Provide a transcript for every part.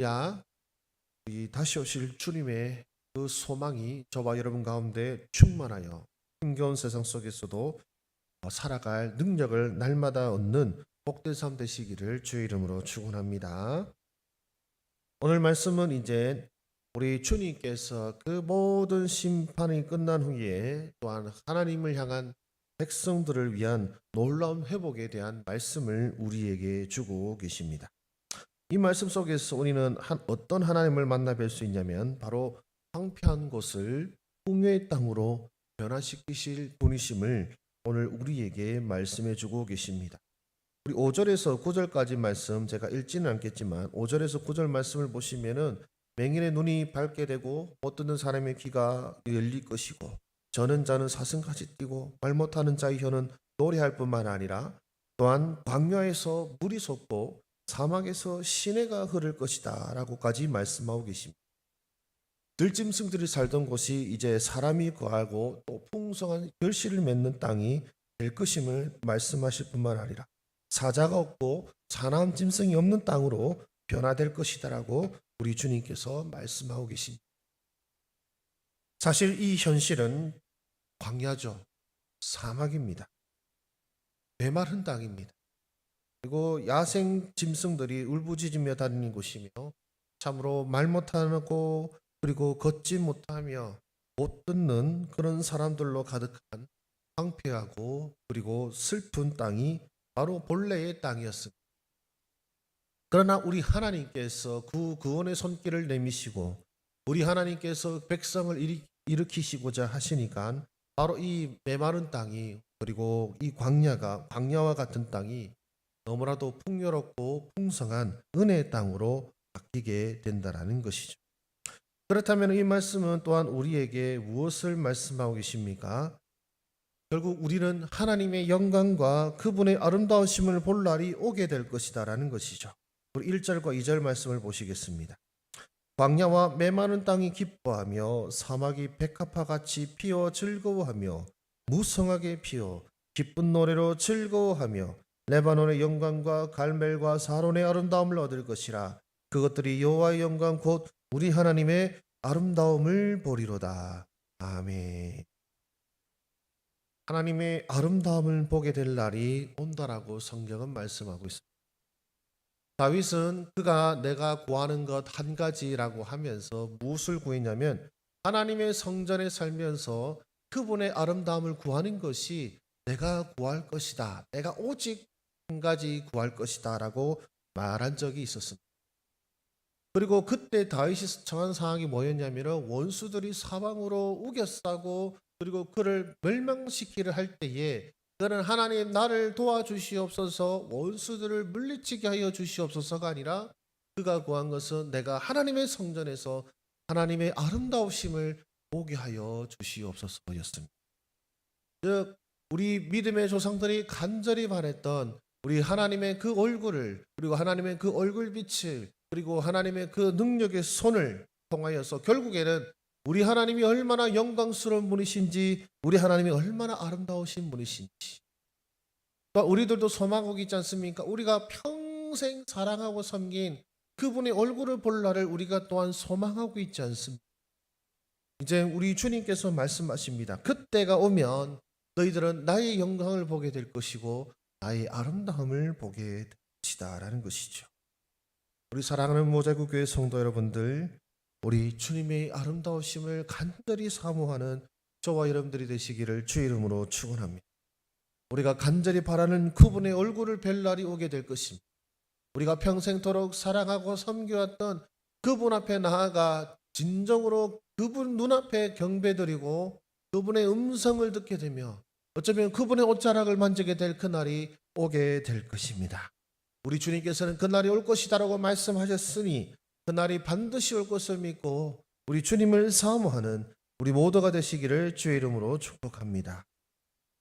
야, 이 다시 오실 주님의 그 소망이 저와 여러분 가운데 충만하여 힘겨운 세상 속에서도 살아갈 능력을 날마다 얻는 복된 삶 되시기를 주의 이름으로 축원합니다. 오늘 말씀은 이제 우리 주님께서 그 모든 심판이 끝난 후에 또한 하나님을 향한 백성들을 위한 놀라운 회복에 대한 말씀을 우리에게 주고 계십니다. 이 말씀 속에서 우리는 어떤 하나님을 만나 뵐 수 있냐면 바로 황폐한 곳을 풍요의 땅으로 변화시키실 분이심을 오늘 우리에게 말씀해 주고 계십니다. 우리 5절에서 9절까지 말씀 제가 읽지는 않겠지만 5절에서 9절 말씀을 보시면은 맹인의 눈이 밝게 되고 못 듣는 사람의 귀가 열릴 것이고 저는 자는 사슴같이 뛰고 말 못하는 자의 혀는 노래할 뿐만 아니라 또한 광야에서 물이 솟고 사막에서 시내가 흐를 것이다 라고까지 말씀하고 계십니다. 들짐승들이 살던 곳이 이제 사람이 거하고 또 풍성한 결실을 맺는 땅이 될 것임을 말씀하실 뿐만 아니라 사자가 없고 사나운 짐승이 없는 땅으로 변화될 것이다 라고 우리 주님께서 말씀하고 계십니다. 사실 이 현실은 광야죠. 사막입니다. 메마른 땅입니다. 그리고 야생 짐승들이 울부짖으며 다니는 곳이며 참으로 말 못하고 그리고 걷지 못하며 못 듣는 그런 사람들로 가득한 황폐하고 그리고 슬픈 땅이 바로 본래의 땅이었습니다. 그러나 우리 하나님께서 그 구원의 손길을 내미시고 우리 하나님께서 백성을 일으키시고자 하시니까 바로 이 메마른 땅이 그리고 이 광야와 같은 땅이 너무나도 풍요롭고 풍성한 은혜의 땅으로 바뀌게 된다는 것이죠. 그렇다면 이 말씀은 또한 우리에게 무엇을 말씀하고 계십니까? 결국 우리는 하나님의 영광과 그분의 아름다우심을 볼 날이 오게 될 것이다 라는 것이죠. 우리 1절과 2절 말씀을 보시겠습니다. 광야와 메마른 땅이 기뻐하며 사막이 백합화같이 피어 즐거워하며 무성하게 피어 기쁜 노래로 즐거워하며 레바논의 영광과 갈멜과 사론의 아름다움을 얻을 것이라. 그것들이 여호와의 영광 곧 우리 하나님의 아름다움을 보리로다. 아멘. 하나님의 아름다움을 보게 될 날이 온다라고 성경은 말씀하고 있습니다. 다윗은 그가 내가 구하는 것 한 가지라고 하면서 무엇을 구했냐면 하나님의 성전에 살면서 그분의 아름다움을 구하는 것이 내가 구할 것이다. 내가 오직 한 가지 구할 것이다 라고 말한 적이 있었습니다. 그리고 그때 다윗이 처한 상황이 뭐였냐면 원수들이 사방으로 우겨싸고 그리고 그를 멸망시키려 할 때에 그는 하나님 나를 도와주시옵소서 원수들을 물리치게 하여 주시옵소서가 아니라 그가 구한 것은 내가 하나님의 성전에서 하나님의 아름다우심을 보게 하여 주시옵소서였습니다. 즉 우리 믿음의 조상들이 간절히 바랬던 우리 하나님의 그 얼굴을 그리고 하나님의 그 얼굴빛을 그리고 하나님의 그 능력의 손을 통하여서 결국에는 우리 하나님이 얼마나 영광스러운 분이신지 우리 하나님이 얼마나 아름다우신 분이신지 또 우리들도 소망하고 있지 않습니까? 우리가 평생 사랑하고 섬긴 그분의 얼굴을 볼 날을 우리가 또한 소망하고 있지 않습니까? 이제 우리 주님께서 말씀하십니다. 그때가 오면 너희들은 나의 영광을 보게 될 것이고 나의 아름다움을 보게 될 것이다 라는 것이죠. 우리 사랑하는 모자국 교회 성도 여러분들, 우리 주님의 아름다우심을 간절히 사모하는 저와 여러분들이 되시기를 주의 이름으로 축원합니다. 우리가 간절히 바라는 그분의 얼굴을 뵐 날이 오게 될 것입니다. 우리가 평생토록 사랑하고 섬겨왔던 그분 앞에 나아가 진정으로 그분 눈앞에 경배드리고 그분의 음성을 듣게 되며 어쩌면 그분의 옷자락을 만지게 될 그날이 오게 될 것입니다. 우리 주님께서는 그날이 올 것이다라고 말씀하셨으니 그날이 반드시 올 것을 믿고 우리 주님을 사모하는 우리 모두가 되시기를 주의 이름으로 축복합니다.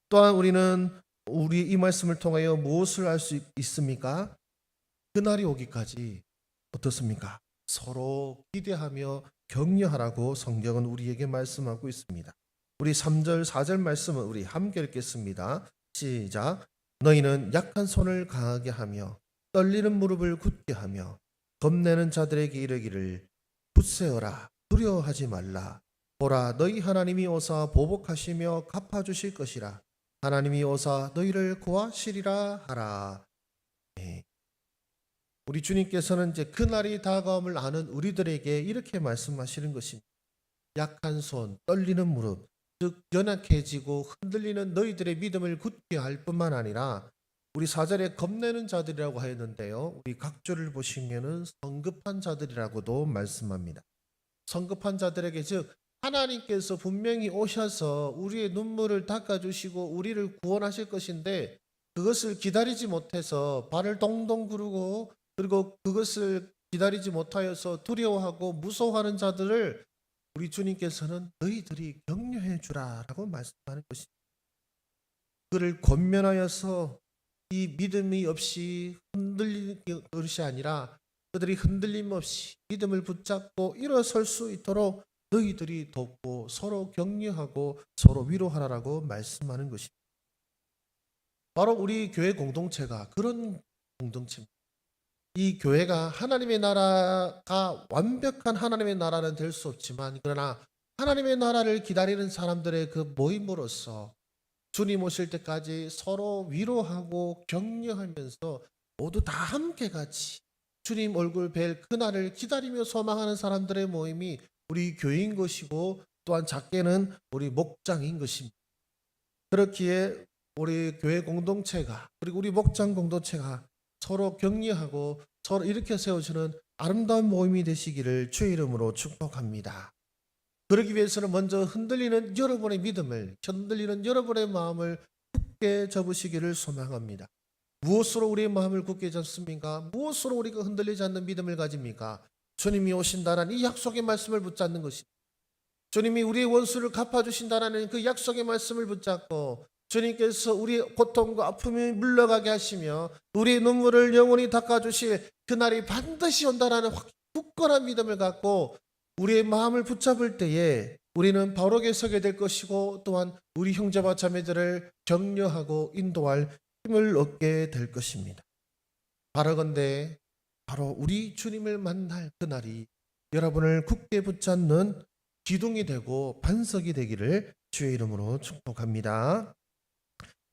또한 우리는 우리 이 말씀을 통하여 무엇을 알 수 있습니까? 그날이 오기까지 어떻습니까? 서로 기대하며 격려하라고 성경은 우리에게 말씀하고 있습니다. 우리 3절 4절 말씀은 우리 함께 읽겠습니다. 시작. 너희는 약한 손을 강하게 하며 떨리는 무릎을 굳게 하며 겁내는 자들에게 이르기를 굳세어라 두려워하지 말라. 보라 너희 하나님이 오사 보복하시며 갚아주실 것이라. 하나님이 오사 너희를 구하시리라 하라. 네. 우리 주님께서는 이제 그날이 다가옴을 아는 우리들에게 이렇게 말씀하시는 것입니다. 약한 손, 떨리는 무릎, 즉 연약해지고 흔들리는 너희들의 믿음을 굳게 할 뿐만 아니라 우리 4절에 겁내는 자들이라고 하였는데요. 우리 각조를 보시면은 성급한 자들이라고도 말씀합니다. 성급한 자들에게 즉 하나님께서 분명히 오셔서 우리의 눈물을 닦아주시고 우리를 구원하실 것인데 그것을 기다리지 못해서 발을 동동 구르고 그리고 그것을 기다리지 못하여서 두려워하고 무서워하는 자들을 우리 주님께서는 너희들이 격려해 주라라고 말씀하는 것입니다. 그를 권면하여서 이 믿음이 없이 흔들리는 것이 아니라 그들이 흔들림 없이 믿음을 붙잡고 일어설 수 있도록 너희들이 돕고 서로 격려하고 서로 위로하라라고 말씀하는 것입니다. 바로 우리 교회 공동체가 그런 공동체입니다. 이 교회가 하나님의 나라가 완벽한 하나님의 나라는 될 수 없지만 그러나 하나님의 나라를 기다리는 사람들의 그 모임으로서 주님 오실 때까지 서로 위로하고 격려하면서 모두 다 함께 같이 주님 얼굴 뵐 그날을 기다리며 소망하는 사람들의 모임이 우리 교회인 것이고 또한 작게는 우리 목장인 것입니다. 그렇기에 우리 교회 공동체가 그리고 우리 목장 공동체가 서로 격려하고 서로 일으켜 세워주는 아름다운 모임이 되시기를 주의 이름으로 축복합니다. 그러기 위해서는 먼저 흔들리는 여러분의 믿음을, 흔들리는 여러분의 마음을 굳게 잡으시기를 소망합니다. 무엇으로 우리의 마음을 굳게 잡습니까? 무엇으로 우리가 흔들리지 않는 믿음을 가집니까? 주님이 오신다는 이 약속의 말씀을 붙잡는 것입니다. 주님이 우리의 원수를 갚아주신다는 그 약속의 말씀을 붙잡고 주님께서 우리의 고통과 아픔이 물러가게 하시며 우리의 눈물을 영원히 닦아주실 그날이 반드시 온다라는 굳건한 믿음을 갖고 우리의 마음을 붙잡을 때에 우리는 바로게 서게 될 것이고 또한 우리 형제와 자매들을 격려하고 인도할 힘을 얻게 될 것입니다. 바라건대 바로 우리 주님을 만날 그날이 여러분을 굳게 붙잡는 기둥이 되고 반석이 되기를 주의 이름으로 축복합니다.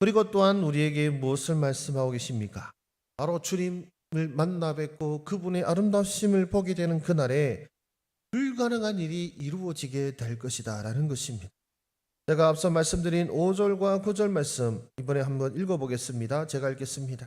그리고 또한 우리에게 무엇을 말씀하고 계십니까? 바로 주님을 만나 뵙고 그분의 아름다우심을 보게 되는 그날에 불가능한 일이 이루어지게 될 것이다 라는 것입니다. 제가 앞서 말씀드린 5절과 9절 말씀 이번에 한번 읽어보겠습니다. 제가 읽겠습니다.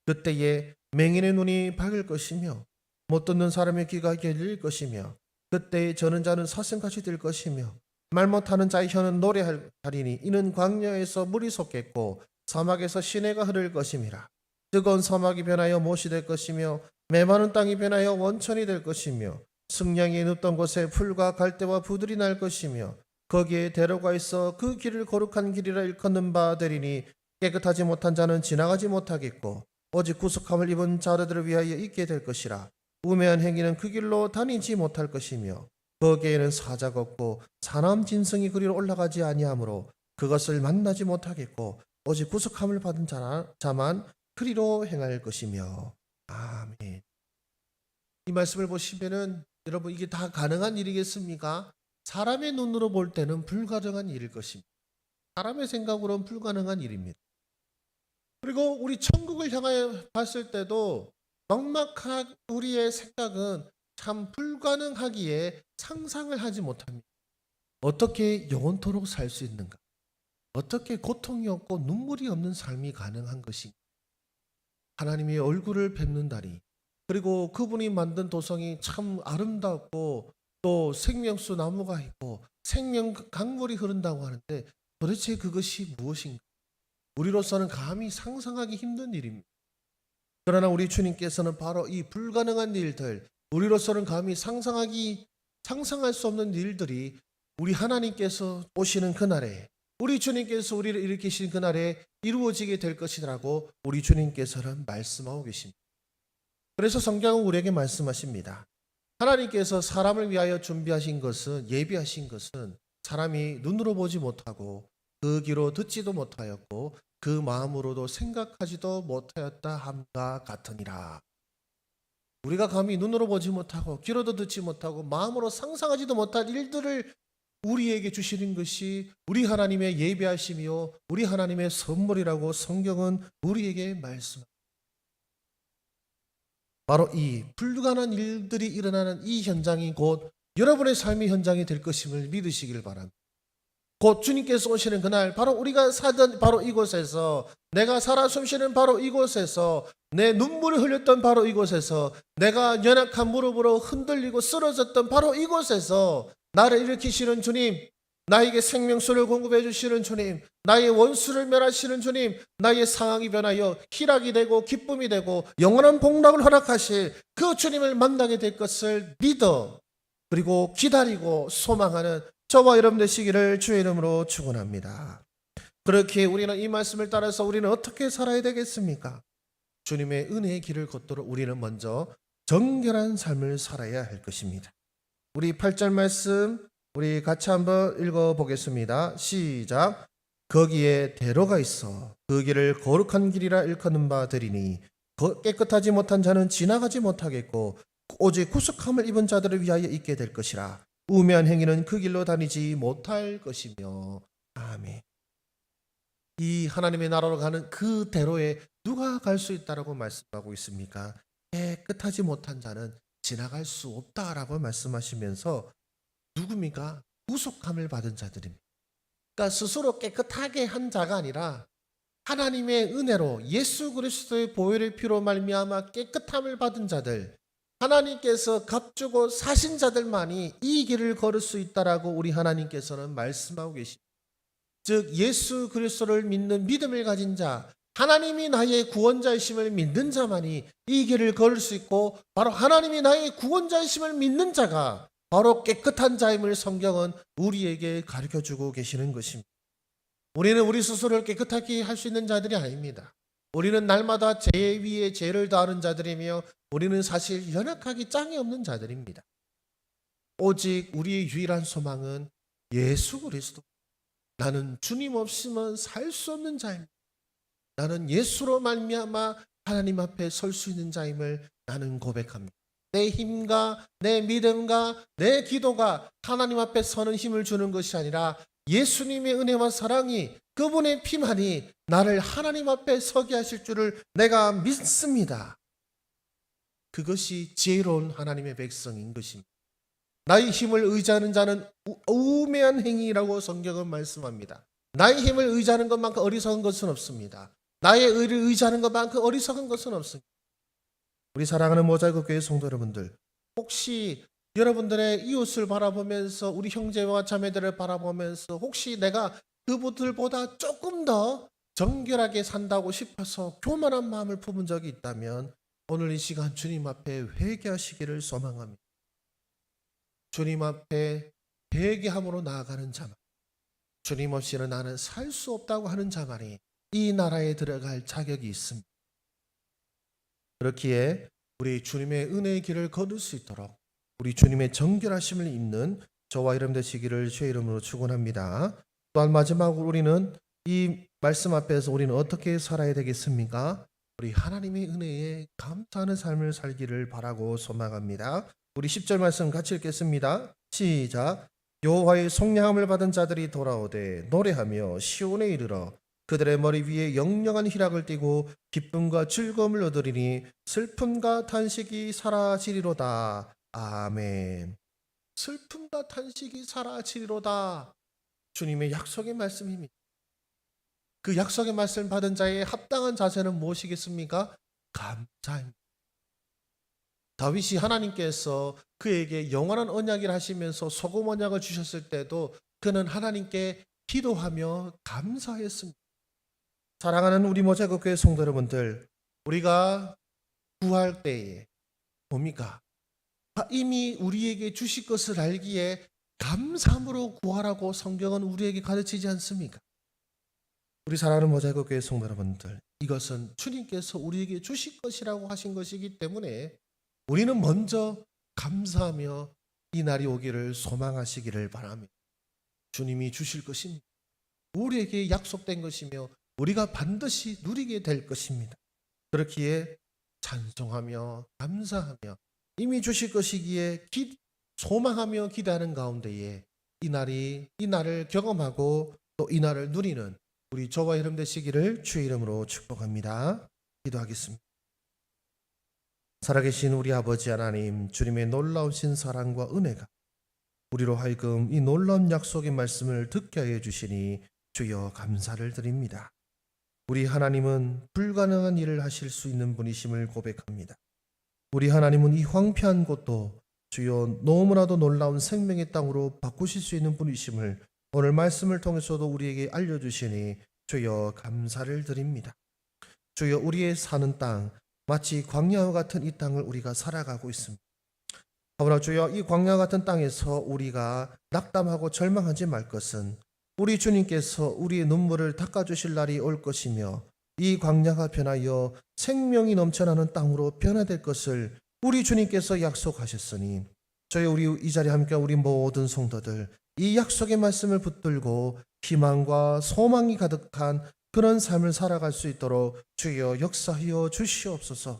그때에 맹인의 눈이 밝을 것이며 못 듣는 사람의 귀가 열릴 것이며 그때에 저는 자는 사슴같이 될 것이며 말 못하는 자의 혀는 노래하리니 이는 광야에서 물이 솟겠고 사막에서 시내가 흐를 것임이라. 뜨거운 사막이 변하여 못이 될 것이며 메마른 땅이 변하여 원천이 될 것이며 승량이 눕던 곳에 풀과 갈대와 부들이 날 것이며 거기에 대로가 있어 그 길을 거룩한 길이라 일컫는 바 되리니 깨끗하지 못한 자는 지나가지 못하겠고 오직 구속함을 입은 자들을 위하여 있게 될 것이라. 우매한 행위는 그 길로 다니지 못할 것이며 거기에는 사자가 없고 사나운 짐승이 그리로 올라가지 아니하므로 그것을 만나지 못하겠고 오직 구속함을 받은 자만 그리로 행할 것이며. 아멘. 이 말씀을 보시면은 여러분 이게 다 가능한 일이겠습니까? 사람의 눈으로 볼 때는 불가능한 일일 것입니다. 사람의 생각으로는 불가능한 일입니다. 그리고 우리 천국을 향하여 봤을 때도 막막한 우리의 생각은 참 불가능하기에 상상을 하지 못합니다. 어떻게 영원토록 살 수 있는가? 어떻게 고통이 없고 눈물이 없는 삶이 가능한 것인가? 하나님의 얼굴을 뵙는다니 그리고 그분이 만든 도성이 참 아름답고 또 생명수 나무가 있고 생명 강물이 흐른다고 하는데 도대체 그것이 무엇인가? 우리로서는 감히 상상하기 힘든 일입니다. 그러나 우리 주님께서는 바로 이 불가능한 일들, 우리로서는 감히 상상할 수 없는 일들이 우리 하나님께서 오시는 그날에 우리 주님께서 우리를 일으키신 그날에 이루어지게 될 것이라고 우리 주님께서는 말씀하고 계십니다. 그래서 성경은 우리에게 말씀하십니다. 하나님께서 사람을 위하여 준비하신 것은 예비하신 것은 사람이 눈으로 보지 못하고 그 귀로 듣지도 못하였고 그 마음으로도 생각하지도 못하였다 함과 같으니라. 우리가 감히 눈으로 보지 못하고 귀로도 듣지 못하고 마음으로 상상하지도 못할 일들을 우리에게 주시는 것이 우리 하나님의 예비하심이요 우리 하나님의 선물이라고 성경은 우리에게 말씀합니다. 바로 이 불가능한 일들이 일어나는 이 현장이 곧 여러분의 삶의 현장이 될 것임을 믿으시길 바랍니다. 곧 주님께서 오시는 그날 바로 우리가 사던 바로 이곳에서 내가 살아 숨쉬는 바로 이곳에서 내 눈물을 흘렸던 바로 이곳에서 내가 연약한 무릎으로 흔들리고 쓰러졌던 바로 이곳에서 나를 일으키시는 주님, 나에게 생명수를 공급해 주시는 주님, 나의 원수를 멸하시는 주님, 나의 상황이 변하여 희락이 되고 기쁨이 되고 영원한 복락을 허락하실 그 주님을 만나게 될 것을 믿어 그리고 기다리고 소망하는 저와 여러분 되시기를 주의 이름으로 축원합니다. 그렇게 우리는 이 말씀을 따라서 우리는 어떻게 살아야 되겠습니까? 주님의 은혜의 길을 걷도록 우리는 먼저 정결한 삶을 살아야 할 것입니다. 우리 8절 말씀 우리 같이 한번 읽어보겠습니다. 시작. 거기에 대로가 있어 그 길을 거룩한 길이라 일컫는 바 되리니 깨끗하지 못한 자는 지나가지 못하겠고 오직 구속함을 입은 자들을 위하여 있게 될 것이라. 우매한 행위는 그 길로 다니지 못할 것이며. 아멘. 이 하나님의 나라로 가는 그 대로에 누가 갈 수 있다라고 말씀하고 있습니까? 깨끗하지 못한 자는 지나갈 수 없다라고 말씀하시면서 누굽니까? 구속함을 받은 자들입니다. 그러니까 스스로 깨끗하게 한 자가 아니라 하나님의 은혜로 예수 그리스도의 보혈의 피로 말미암아 깨끗함을 받은 자들, 하나님께서 값주고 사신 자들만이 이 길을 걸을 수 있다라고 우리 하나님께서는 말씀하고 계십니다. 즉 예수 그리스도를 믿는 믿음을 가진 자, 하나님이 나의 구원자이심을 믿는 자만이 이 길을 걸을 수 있고 바로 하나님이 나의 구원자이심을 믿는 자가 바로 깨끗한 자임을 성경은 우리에게 가르쳐주고 계시는 것입니다. 우리는 우리 스스로를 깨끗하게 할 수 있는 자들이 아닙니다. 우리는 날마다 죄 위에 죄를 더하는 자들이며 우리는 사실 연약하기 짝이 없는 자들입니다. 오직 우리의 유일한 소망은 예수 그리스도. 나는 주님 없으면 살 수 없는 자입니다. 나는 예수로 말미암아 하나님 앞에 설 수 있는 자임을 나는 고백합니다. 내 힘과 내 믿음과 내 기도가 하나님 앞에 서는 힘을 주는 것이 아니라 예수님의 은혜와 사랑이 그분의 피만이 나를 하나님 앞에 서게 하실 줄을 내가 믿습니다. 그것이 지혜로운 하나님의 백성인 것입니다. 나의 힘을 의지하는 자는 우매한 행위라고 성경은 말씀합니다. 나의 힘을 의지하는 것만큼 어리석은 것은 없습니다. 나의 의를 의지하는 것만큼 어리석은 것은 없습니다. 우리 사랑하는 모자이크 교회 성도 여러분들, 혹시 여러분들의 이웃을 바라보면서 우리 형제와 자매들을 바라보면서 혹시 내가 그분들보다 조금 더 정결하게 산다고 싶어서 교만한 마음을 품은 적이 있다면 오늘 이 시간 주님 앞에 회개하시기를 소망합니다. 주님 앞에 회개함으로 나아가는 자만, 주님 없이는 나는 살 수 없다고 하는 자만이 이 나라에 들어갈 자격이 있습니다. 그렇기에 우리 주님의 은혜의 길을 걸을 수 있도록 우리 주님의 정결하심을 입는 저와 여러분 되시기를 주의 이름으로 축원합니다. 또한 마지막으로 우리는 이 말씀 앞에서 우리는 어떻게 살아야 되겠습니까? 우리 하나님의 은혜에 감사하는 삶을 살기를 바라고 소망합니다. 우리 10절 말씀 같이 읽겠습니다. 시작. 여호와의 속량함을 받은 자들이 돌아오되 노래하며 시온에 이르러 그들의 머리 위에 영영한 희락을 띠고 기쁨과 즐거움을 얻으리니 슬픔과 탄식이 사라지리로다. 아멘. 슬픔과 탄식이 사라지리로다. 주님의 약속의 말씀입니다. 그 약속의 말씀 받은 자의 합당한 자세는 무엇이겠습니까? 감사입니다. 다윗이 하나님께서 그에게 영원한 언약을 하시면서 소금 언약을 주셨을 때도 그는 하나님께 기도하며 감사했습니다. 사랑하는 우리 모자이크 교회 성도 여러분들, 우리가 구할 때에 뭡니까? 이미 우리에게 주실 것을 알기에 감사함으로 구하라고 성경은 우리에게 가르치지 않습니까? 우리 사랑하는 모자이크 교회 성도 여러분들, 이것은 주님께서 우리에게 주실 것이라고 하신 것이기 때문에 우리는 먼저 감사하며 이 날이 오기를 소망하시기를 바랍니다. 주님이 주실 것입니다. 우리에게 약속된 것이며 우리가 반드시 누리게 될 것입니다. 그렇기에 찬송하며 감사하며 이미 주실 것이기에 소망하며 기대하는 가운데에 이 날을 경험하고 또 이 날을 누리는 우리 저와 여러분 되시기를 주의 이름으로 축복합니다. 기도하겠습니다. 살아계신 우리 아버지 하나님, 주님의 놀라우신 사랑과 은혜가 우리로 하여금 이 놀라운 약속의 말씀을 듣게 하여 주시니 주여 감사를 드립니다. 우리 하나님은 불가능한 일을 하실 수 있는 분이심을 고백합니다. 우리 하나님은 이 황폐한 곳도 주여 너무나도 놀라운 생명의 땅으로 바꾸실 수 있는 분이심을 오늘 말씀을 통해서도 우리에게 알려주시니 주여 감사를 드립니다. 주여 우리의 사는 땅 마치 광야와 같은 이 땅을 우리가 살아가고 있습니다. 그러나 주여 이 광야 같은 땅에서 우리가 낙담하고 절망하지 말 것은 우리 주님께서 우리의 눈물을 닦아주실 날이 올 것이며 이 광야가 변하여 생명이 넘쳐나는 땅으로 변화될 것을 우리 주님께서 약속하셨으니 저희 우리 이 자리에 함께 우리 모든 성도들 이 약속의 말씀을 붙들고 희망과 소망이 가득한 그런 삶을 살아갈 수 있도록 주여 역사하여 주시옵소서.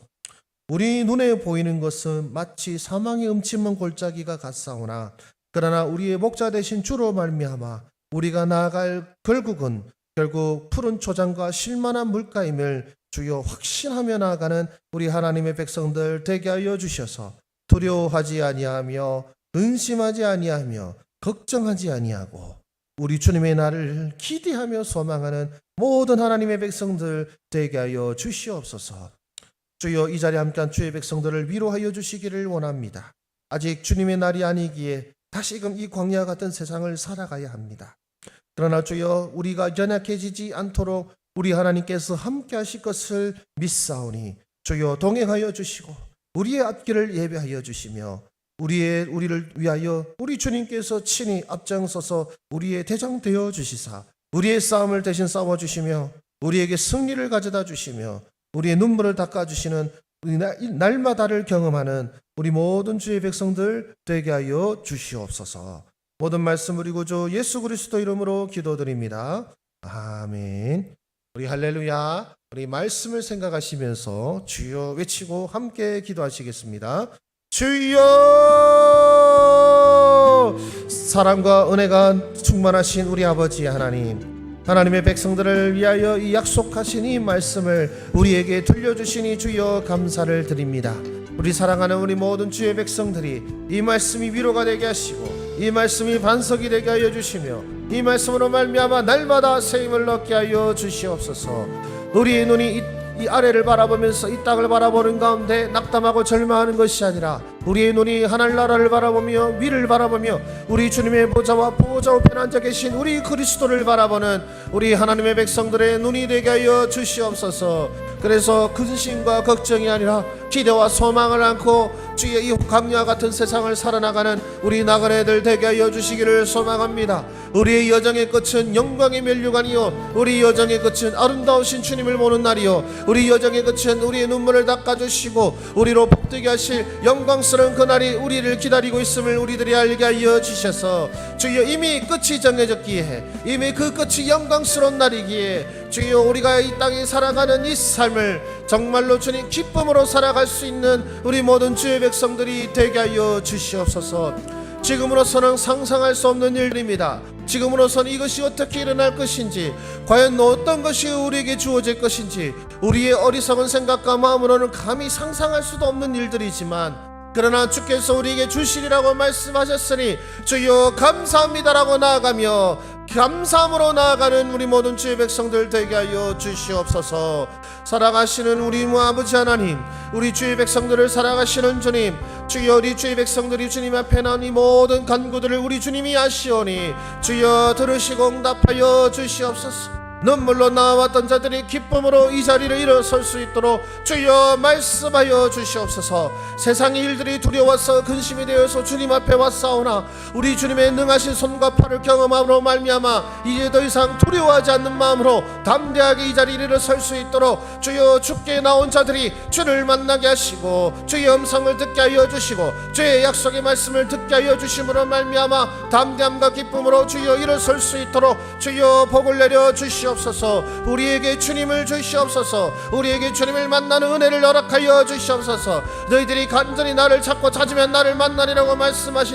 우리 눈에 보이는 것은 마치 사망의 음침한 골짜기가 같사오나 그러나 우리의 목자 되신 주로 말미암아 우리가 나아갈 결국 푸른 초장과 실만한 물가임을 주여 확신하며 나아가는 우리 하나님의 백성들 되게 하여 주셔서 두려워하지 아니하며 근심하지 아니하며 걱정하지 아니하고 우리 주님의 날을 기대하며 소망하는 모든 하나님의 백성들 되게 하여 주시옵소서. 주여 이 자리에 함께한 주의 백성들을 위로하여 주시기를 원합니다. 아직 주님의 날이 아니기에 다시금 이 광야 같은 세상을 살아가야 합니다. 그러나 주여 우리가 연약해지지 않도록 우리 하나님께서 함께 하실 것을 믿사오니 주여 동행하여 주시고 우리의 앞길을 예배하여 주시며 우리를 위하여 우리 주님께서 친히 앞장서서 우리의 대장 되어 주시사 우리의 싸움을 대신 싸워주시며 우리에게 승리를 가져다 주시며 우리의 눈물을 닦아주시는 날마다를 경험하는 우리 모든 주의 백성들 되게 하여 주시옵소서. 모든 말씀 우리 구주 예수 그리스도 이름으로 기도드립니다. 아멘. 우리 할렐루야. 우리 말씀을 생각하시면서 주여 외치고 함께 기도하시겠습니다. 주여, 사랑과 은혜가 충만하신 우리 아버지 하나님, 하나님의 백성들을 위하여 이 약속하신 이 말씀을 우리에게 들려주시니 주여 감사를 드립니다. 우리 사랑하는 우리 모든 주의 백성들이 이 말씀이 위로가 되게 하시고 이 말씀이 반석이 되게 하여 주시며 이 말씀으로 말미암아 날마다 새 힘을 얻게 하여 주시옵소서. 우리의 눈이 이 아래를 바라보면서 이 땅을 바라보는 가운데 낙담하고 절망하는 것이 아니라 우리의 눈이 하늘나라를 바라보며 위를 바라보며 우리 주님의 보좌와 보좌 우편에 앉아 계신 우리 그리스도를 바라보는 우리 하나님의 백성들의 눈이 되게 하여 주시옵소서. 그래서 근심과 걱정이 아니라 기대와 소망을 안고 주의 이 광야 같은 세상을 살아나가는 우리 나그네들 되게 하여 주시기를 소망합니다. 우리의 여정의 끝은 영광의 면류관이요 우리 여정의 끝은 아름다우신 주님을 보는 날이요 우리 여정의 끝은 우리의 눈물을 닦아주시고 우리로 복되게 하실 영광스러운 그날이 우리를 기다리고 있음을 우리들이 알게 하여 주셔서 주여 이미 끝이 정해졌기에 이미 그 끝이 영광스러운 날이기에 주여 우리가 이 땅에 살아가는 이 삶을 정말로 주님 기쁨으로 살아갈 수 있는 우리 모든 주의 백성들이 되게 하여 주시옵소서. 지금으로서는 상상할 수 없는 일들입니다. 지금으로서는 이것이 어떻게 일어날 것인지 과연 어떤 것이 우리에게 주어질 것인지 우리의 어리석은 생각과 마음으로는 감히 상상할 수도 없는 일들이지만 그러나 주께서 우리에게 주시리라고 말씀하셨으니 주여 감사합니다라고 나아가며 감사함으로 나아가는 우리 모든 주의 백성들 되게 하여 주시옵소서. 살아가시는 우리 아버지 하나님, 우리 주의 백성들을 살아가시는 주님, 주여 우리 주의 백성들이 주님 앞에 나온 이 모든 간구들을 우리 주님이 아시오니 주여 들으시고 응답하여 주시옵소서. 눈물로 나왔던 자들이 기쁨으로 이 자리를 일어설 수 있도록 주여 말씀하여 주시옵소서. 세상의 일들이 두려워서 근심이 되어서 주님 앞에 왔사오나 우리 주님의 능하신 손과 팔을 경험함으로 말미암아 이제 더 이상 두려워하지 않는 마음으로 담대하게 이 자리를 일어설 수 있도록 주여 주께 나온 자들이 주를 만나게 하시고 주의 음성을 듣게 하여 주시고 주의 약속의 말씀을 듣게 하여 주심으로 말미암아 담대함과 기쁨으로 주여 일어설 수 있도록 주여 복을 내려 주시옵소서. 주시옵소서. 우리에게 주님을 주시옵소서. 우리에게 주님을 만나는 은혜를 허락하여 주시옵소서. 너희들이 간절히 나를 찾고 찾으면 나를 만나리라고 말씀하신